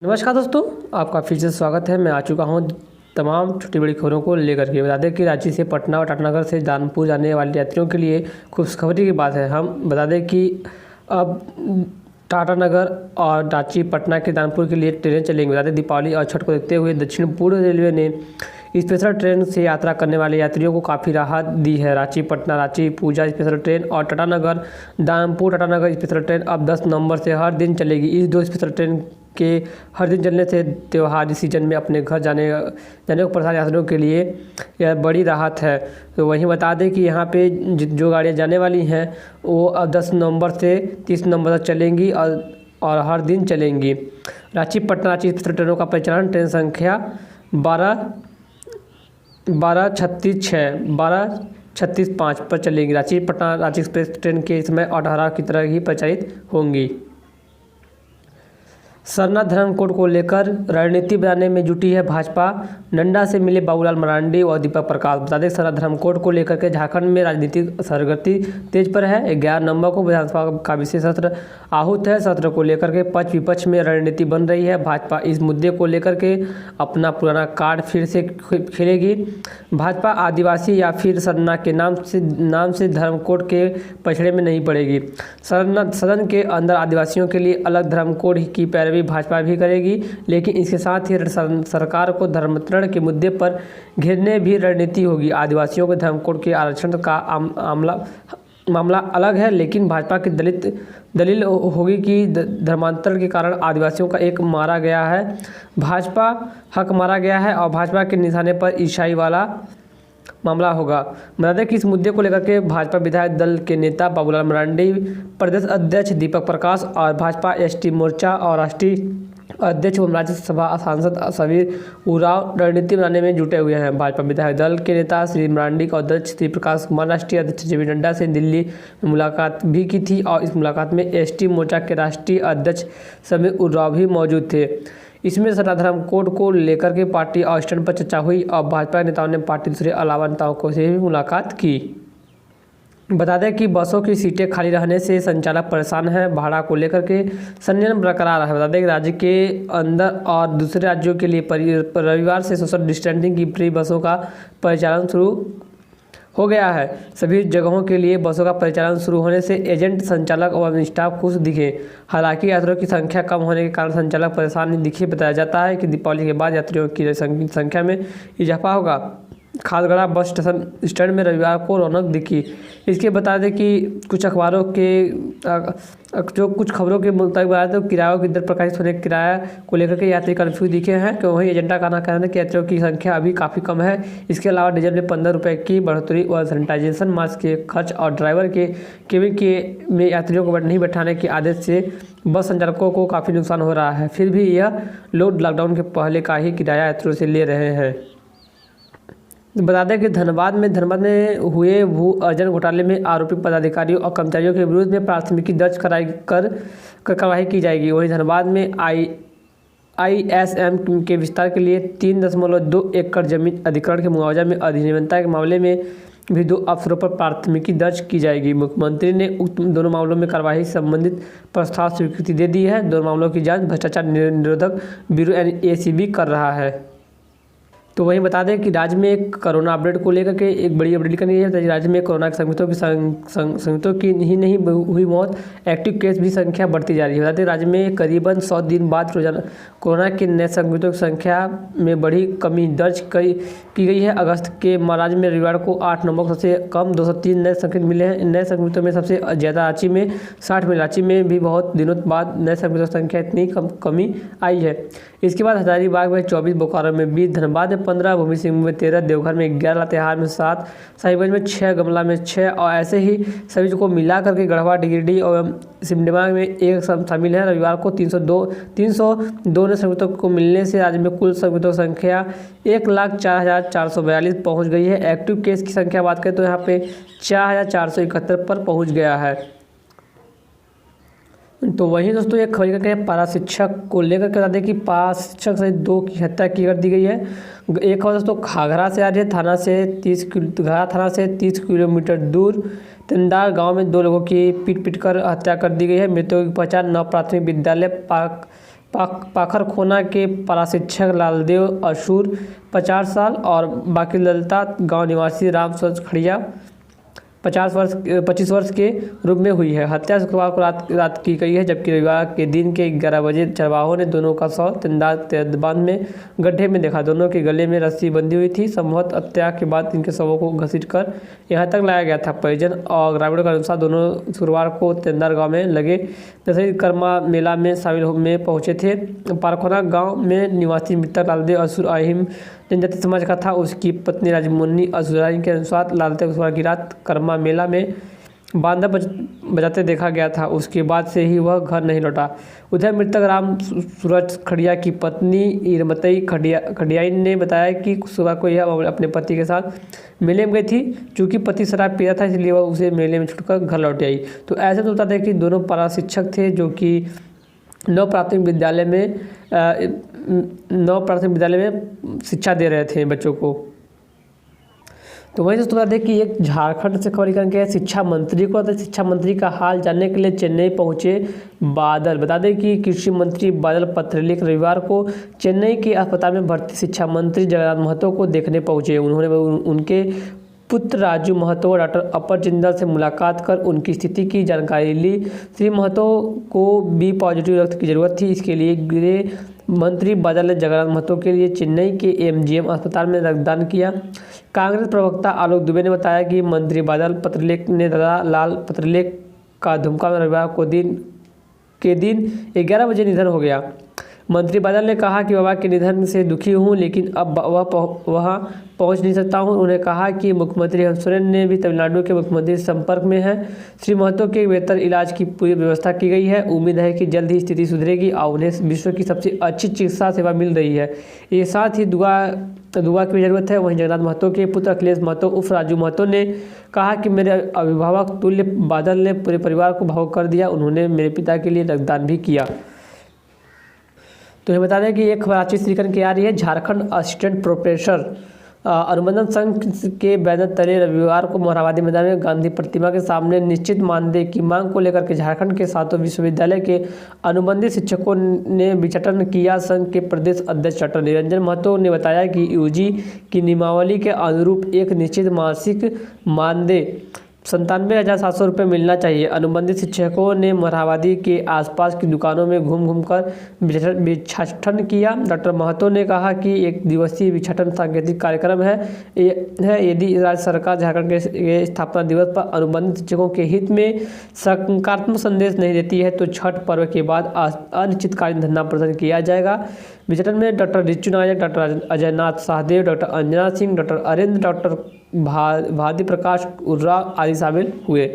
नमस्कार दोस्तों, आपका फिर से स्वागत है। मैं आ चुका हूँ तमाम छोटी बड़ी खबरों को लेकर के। बता दें कि रांची से पटना और टाटानगर से दानपुर जाने वाले यात्रियों के लिए खुशखबरी की बात है। हम बता दें कि अब टाटानगर और रांची पटना के दानपुर के लिए ट्रेनें चलेंगी। बता दें दीपावली और छठ को देखते हुए दक्षिण पूर्व रेलवे ने स्पेशल ट्रेन से यात्रा करने वाले यात्रियों को काफ़ी राहत दी है। रांची पटना रांची पूजा स्पेशल ट्रेन और टाटानगर दानपुर टाटानगर स्पेशल ट्रेन अब 10 नवंबर से हर दिन चलेगी। इस दो स्पेशल ट्रेन के हर दिन चलने से त्योहारी सीजन में अपने घर जाने को परेशान यात्रियों के लिए यह बड़ी राहत है। तो वहीं बता दें कि यहाँ पे जो गाड़ियाँ जाने वाली हैं वो अब 10 नवंबर से 30 नवंबर तक चलेंगी और हर दिन चलेंगी। रांची पटना रांची स्पेशल ट्रेनों का परिचालन ट्रेन संख्या 1236-5 पर चलेंगी। रांची पटना रांची एक्सप्रेस ट्रेन के समय 18 की तरह ही परिचालित होंगी। सरना धर्मकोड को लेकर रणनीति बनाने में जुटी है भाजपा। नंदा से मिले बाबूलाल मरांडी और दीपक प्रकाश। बता दें सरना धर्मकोड को लेकर के झारखंड में राजनीतिक सरगर्मी तेज पर है। 11 नवंबर को विधानसभा का विशेष सत्र आहूत है। सत्र को लेकर के पक्ष विपक्ष में रणनीति बन रही है। भाजपा इस मुद्दे को लेकर के अपना पुराना कार्ड फिर से खेलेगी। भाजपा आदिवासी या फिर सरना के नाम से धर्मकोड के पछड़े में नहीं पड़ेगी। सदन के अंदर आदिवासियों के लिए अलग धर्मकोड की पैरवी भाजपा भी करेगी, लेकिन इसके साथ ही सरकार को धर्मांतरण के मुद्दे पर घेरने भी रणनीति होगी। आदिवासियों के धर्मकोड के आरक्षण का मामला अलग है, लेकिन भाजपा की दलील होगी कि धर्मांतरण के कारण आदिवासियों का एक मारा गया है, भाजपा हक मारा गया है और भाजपा के निशाने पर ईसाई वाला मामला होगा। बता दें कि इस मुद्दे को लेकर के भाजपा विधायक दल के नेता बाबूलाल मरांडी, प्रदेश अध्यक्ष दीपक प्रकाश और भाजपा एसटी मोर्चा और राष्ट्रीय अध्यक्ष एवं राज्यसभा सांसद समीर उरांव रणनीति बनाने में जुटे हुए हैं। भाजपा विधायक दल के नेता श्री मरांडी का अध्यक्ष श्री प्रकाश कुमार राष्ट्रीय अध्यक्ष जेपी नड्डा से दिल्ली में मुलाकात भी की थी और इस मुलाकात में एसटी मोर्चा के राष्ट्रीय अध्यक्ष समीर उरांव भी मौजूद थे। इसमें सरना धर्मकोड को लेकर के पार्टी और स्टैंड पर चर्चा हुई और भाजपा नेताओं ने पार्टी दूसरे अलावा नेताओं को से भी मुलाकात की। बता दें कि बसों की सीटें खाली रहने से संचालक परेशान हैं। भाड़ा को लेकर के संयम बरकरार है। बता दें कि राज्य के अंदर और दूसरे राज्यों के लिए रविवार से सोशल डिस्टेंसिंग की फ्री बसों का परिचालन शुरू हो गया है। सभी जगहों के लिए बसों का परिचालन शुरू होने से एजेंट संचालक और स्टाफ खुश दिखे। हालांकि यात्रियों की संख्या कम होने के कारण संचालक परेशान नहीं दिखे। बताया जाता है कि दीपावली के बाद यात्रियों की संख्या में इजाफा होगा। खासगड़ा बस स्टैंड में रविवार को रौनक दिखी। इसके बता दें कि कुछ अखबारों के कुछ खबरों के मुताबिक बताया तो किरायों की दर प्रकाशित होने के किराया को लेकर के यात्री कन्फ्यूज दिखे हैं। कि वहीं एजेंडा का कहना है कि यात्रियों की संख्या अभी काफ़ी कम है। इसके अलावा डीजल में 15 रुपये की बढ़ोतरी और सैनिटाइजेशन मास्क के खर्च और ड्राइवर के केबिन में यात्रियों को नहीं बैठाने के आदेश से बस संचालकों को काफ़ी नुकसान हो रहा है। फिर भी यह लोग लॉकडाउन के पहले का ही किराया यात्रियों से ले रहे हैं। बता दें कि धनबाद में हुए भू अर्जन घोटाले में आरोपी पदाधिकारियों और कर्मचारियों के विरुद्ध में प्राथमिकी दर्ज कर कार्रवाई की जाएगी। वहीं धनबाद में ISM के विस्तार के लिए 3.2 एकड़ जमीन अधिग्रहण के मुआवजा में अनियमितता के मामले में भी 2 अफसरों पर प्राथमिकी दर्ज की जाएगी। मुख्यमंत्री ने उक्त दोनों मामलों में कार्रवाई संबंधित प्रस्ताव स्वीकृति दे दी है। दोनों मामलों की जांच भ्रष्टाचार निरोधक ब्यूरो ACB कर रहा है। तो वहीं बता दें कि राज्य में कोरोना अपडेट को लेकर के एक बड़ी अपडेट करनी है। राज्य में कोरोना के संक्रमितों की ही नहीं हुई मौत, एक्टिव केस भी संख्या बढ़ती जा रही है। बता दें राज्य में करीबन 100 दिन बाद रोजाना कोरोना के नए संक्रमितों की संख्या में बड़ी कमी दर्ज की गई है। अगस्त के राज्य में रविवार को 8 नवंबर को सबसे कम 203 नए संक्रमित मिले हैं। नए संक्रमितों में सबसे ज़्यादा रांची में 60 मिले। रांची में भी बहुत दिनों बाद नए संक्रमितों की संख्या इतनी कमी आई है। इसके बाद हजारीबाग में 24, बोकारो में 20, धनबाद में 15, भूमि सिंह में 13, देवघर में 11, लातेहार में 7, साहिबगंज में 6, गमला में 6 और ऐसे ही सभी को मिला करके गढ़वा, गिरिडीह और सिमडेगा में 1 शामिल है। रविवार को 302 नए संक्रमितों को मिलने से राज्य में कुल संक्रमितों की संख्या 1,04,442 पहुँच गई है। एक्टिव केस की संख्या बात करें तो यहाँ पे 4,471 पर पहुँच गया है। तो वहीं दोस्तों एक खबर करके पारा शिक्षक को लेकर के बता दें कि पारा शिक्षक से 2 की हत्या की कर दी गई है। एक खबर दोस्तों घाघरा से आ रही है। घाघरा थाना से 30 किलोमीटर दूर तिंदार गांव में 2 लोगों की पीट कर हत्या कर दी गई है। मृतकों की पहचान नव प्राथमिक विद्यालय पाखरखोना के पराशिक्षक लालदेव असूर 50 साल और बाकी ललता गांव निवासी राम सूरज खड़िया 25 वर्ष के रूप में हुई है। हत्या शुक्रवार को रात की गई है, जबकि रविवार के दिन के 11 बजे चरवाहों ने दोनों का शव तेंदाबाद में गड्ढे में देखा। दोनों के गले में रस्सी बंधी हुई थी। संभवतः हत्या के बाद इनके शवों को घसीटकर यहां तक लाया गया था। परिजन और ग्रामीणों के अनुसार दोनों शुक्रवार को तेंदार गाँव में लगे दशहरी कर्मा मेला में शामिल में पहुंचे थे। पारखोना गाँव में निवासी मृतक लालदेव असूर अहिम जनजाति समाज का था। उसकी पत्नी राजमुन्नी असुरानी के अनुसार लालदेव शुक्रवार की रात कर्मा मेला में बांधा बजाते देखा गया था। उसके बाद से ही वह घर नहीं लौटा। उधर मृतक राम सूरज खड़िया की पत्नी इरमतई खड़ियाई ने बताया कि सुबह को यह अपने पति के साथ मेले में गई थी। चूँकि पति शराब पीता था, इसलिए वह उसे मेले में छुड़कर घर लौट आई। तो ऐसे तो बता दें कि दोनों पारा शिक्षक थे, जो कि नौ प्राथमिक विद्यालय में शिक्षा दे रहे थे बच्चों को। तो वहीं दोस्तों बता दें कि एक झारखंड से खबर निकल के शिक्षा मंत्री को, तो शिक्षा मंत्री का हाल जानने के लिए चेन्नई पहुंचे बादल। बता दें कि कृषि मंत्री बादल पत्रलेख रविवार को चेन्नई के अस्पताल में भर्ती शिक्षा मंत्री जगन्नाथ महतो को देखने पहुंचे। उन्होंने उनके पुत्र राजू महतो और डॉक्टर अपर जिंदल से मुलाकात कर उनकी स्थिति की जानकारी ली। श्री महतो को बी पॉजिटिव रक्त की जरूरत थी। इसके लिए गृह मंत्री बादल ने जगन्नाथ महतो के लिए चेन्नई के एमजीएम अस्पताल में रक्तदान किया। कांग्रेस प्रवक्ता आलोक दुबे ने बताया कि मंत्री बादल पत्रलेख ने दादा लाल पत्रलेख का दुमका में रविवार को दिन 11 बजे निधन हो गया। मंत्री बादल ने कहा कि बाबा के निधन से दुखी हूं, लेकिन अब वहां पहुंच नहीं सकता हूं। उन्होंने कहा कि मुख्यमंत्री हेमंत सोरेन ने भी तमिलनाडु के मुख्यमंत्री से संपर्क में है। श्री महतो के बेहतर इलाज की पूरी व्यवस्था की गई है। उम्मीद है कि जल्द ही स्थिति सुधरेगी और उन्हें विश्व की सबसे अच्छी चिकित्सा सेवा मिल रही है। ये साथ ही दुआ की जरूरत है। वहीं जगन्नाथ महतो के पुत्र अखिलेश महतो उर्फ राजू महतो ने कहा कि मेरे अभिभावक तुल्य बादल ने पूरे परिवार को भावुक कर दिया। उन्होंने मेरे पिता के लिए रक्तदान भी किया। तो ये बता दें कि एक खबर आज श्रीकरण की आ रही है। झारखंड असिस्टेंट प्रोफेसर अनुबंधन संघ के बैनर तले रविवार को मोरहाबादी मैदान में गांधी प्रतिमा के सामने निश्चित मानदेय की मांग को लेकर के झारखंड के 7 विश्वविद्यालय के अनुबंधित शिक्षकों ने विचटन किया। संघ के प्रदेश अध्यक्ष डॉक्टर निरंजन महतो ने बताया कि यूजी की नियमावली के अनुरूप एक निश्चित मासिक मानदेय 97,700 रुपये मिलना चाहिए। अनुबंधित शिक्षकों ने मोरहाबादी के आसपास की दुकानों में घूम कर भिक्षाटन किया। डॉक्टर महतो ने कहा कि एक दिवसीय भिक्षाटन सांकेतिक कार्यक्रम है। यदि राज्य सरकार झारखंड के स्थापना दिवस पर अनुबंधित शिक्षकों के हित में सकारात्मक संदेश नहीं देती है तो छठ पर्व के बाद अनिश्चितकालीन धरना प्रदर्शन किया जाएगा। भिक्षाटन में doctor Richu Nayak, doctor Ajaynath Sahdev, doctor Anjana Singh, doctor Arind, doctor Bhadi Prakash Urra आदि शामिल हुए।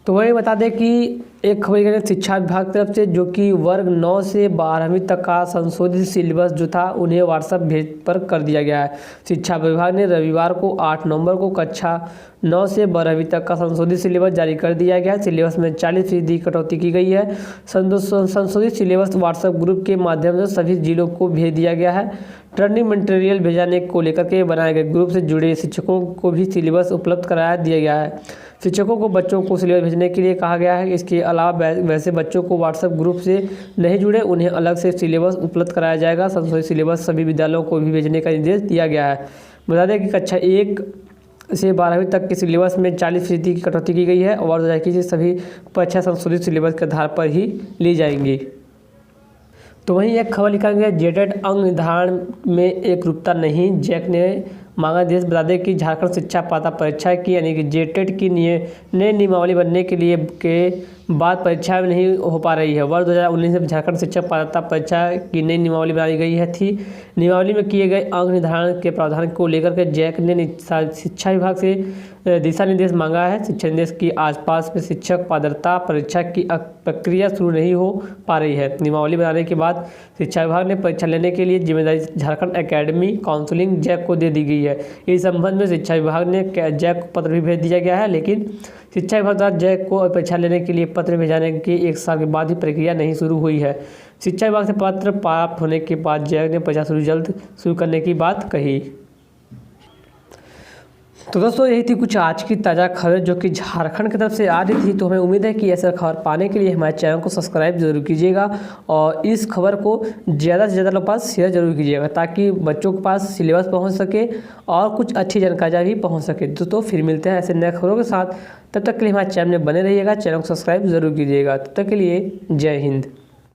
तो वही बता दें कि एक खबर शिक्षा विभाग की तरफ से, जो कि वर्ग 9 से 12वीं तक का संशोधित सिलेबस जो था उन्हें व्हाट्सएप भेज पर कर दिया गया है। शिक्षा विभाग ने रविवार को 8 नवंबर को कक्षा 9 से 12वीं तक का संशोधित सिलेबस जारी कर दिया गया है। सिलेबस में 40% कटौती की गई है। संशोधित सिलेबस व्हाट्सएप ग्रुप के माध्यम से सभी जिलों को भेज दिया गया है। ट्रेनिंग मटेरियल भेजाने को लेकर के बनाए गए ग्रुप से जुड़े शिक्षकों को भी सिलेबस उपलब्ध कराया दिया गया है। शिक्षकों को बच्चों को सिलेबस भेजने के लिए कहा गया है। इसके अलावा वैसे बच्चों को व्हाट्सएप ग्रुप से नहीं जुड़े उन्हें अलग से सिलेबस उपलब्ध कराया जाएगा। संशोधित सिलेबस सभी विद्यालयों को भी भेजने का निर्देश दिया गया है। बता दें कि कक्षा 1 से 12वीं तक के सिलेबस में 40% की कटौती की गई है और सभी परीक्षा संशोधित सिलेबस के आधार पर ही ली जाएंगी। तो वहीं एक खबर लिखा गया, जेटेट अंग निर्धारण में एकरूपता नहीं, जैक ने मांगा देश। बता दें कि झारखंड शिक्षा पात्रता परीक्षा की यानी कि जेटेट की नई नियमावली बनने के बाद परीक्षा में नहीं हो पा रही है। वर्ष 2019 में झारखंड शिक्षक पात्रता परीक्षा की नई नियमावली बनाई गई थी। नियमावली में किए गए अंग निर्धारण के प्रावधान को लेकर के जैक ने शिक्षा विभाग से दिशा निर्देश मांगा है। शिक्षा निर्देश के आसपास में शिक्षक पात्रता परीक्षा की प्रक्रिया शुरू नहीं हो पा रही है। नियमावली बनाने के बाद शिक्षा विभाग ने परीक्षा लेने के लिए जिम्मेदारी झारखंड एकेडमी काउंसिलिंग जैक को दे दी गई है। इस संबंध में शिक्षा विभाग ने जैक को पत्र भी भेज दिया गया है, लेकिन शिक्षा विभाग द्वारा जैक को परीक्षा लेने के लिए पत्र भेजाने के 1 साल के बाद ही प्रक्रिया नहीं शुरू हुई है। शिक्षा विभाग से पत्र प्राप्त होने के बाद जैक ने परीक्षा जल्द शुरू करने की बात कही। तो दोस्तों यही थी कुछ आज की ताज़ा खबर जो कि झारखंड की तरफ से आ रही थी। तो हमें उम्मीद है कि ऐसा खबर पाने के लिए हमारे चैनल को सब्सक्राइब जरूर कीजिएगा और इस खबर को ज़्यादा से ज़्यादा लोगों के पास शेयर जरूर कीजिएगा ताकि बच्चों के पास सिलेबस पहुंच सके और कुछ अच्छी जानकारी भी पहुंच सके। दोस्तों फिर मिलते हैं ऐसे नए खबरों के साथ, तब तक के लिए हमारे चैनल में बने रहिएगा, चैनल को सब्सक्राइब जरूर कीजिएगा। तब तक के लिए जय हिंद।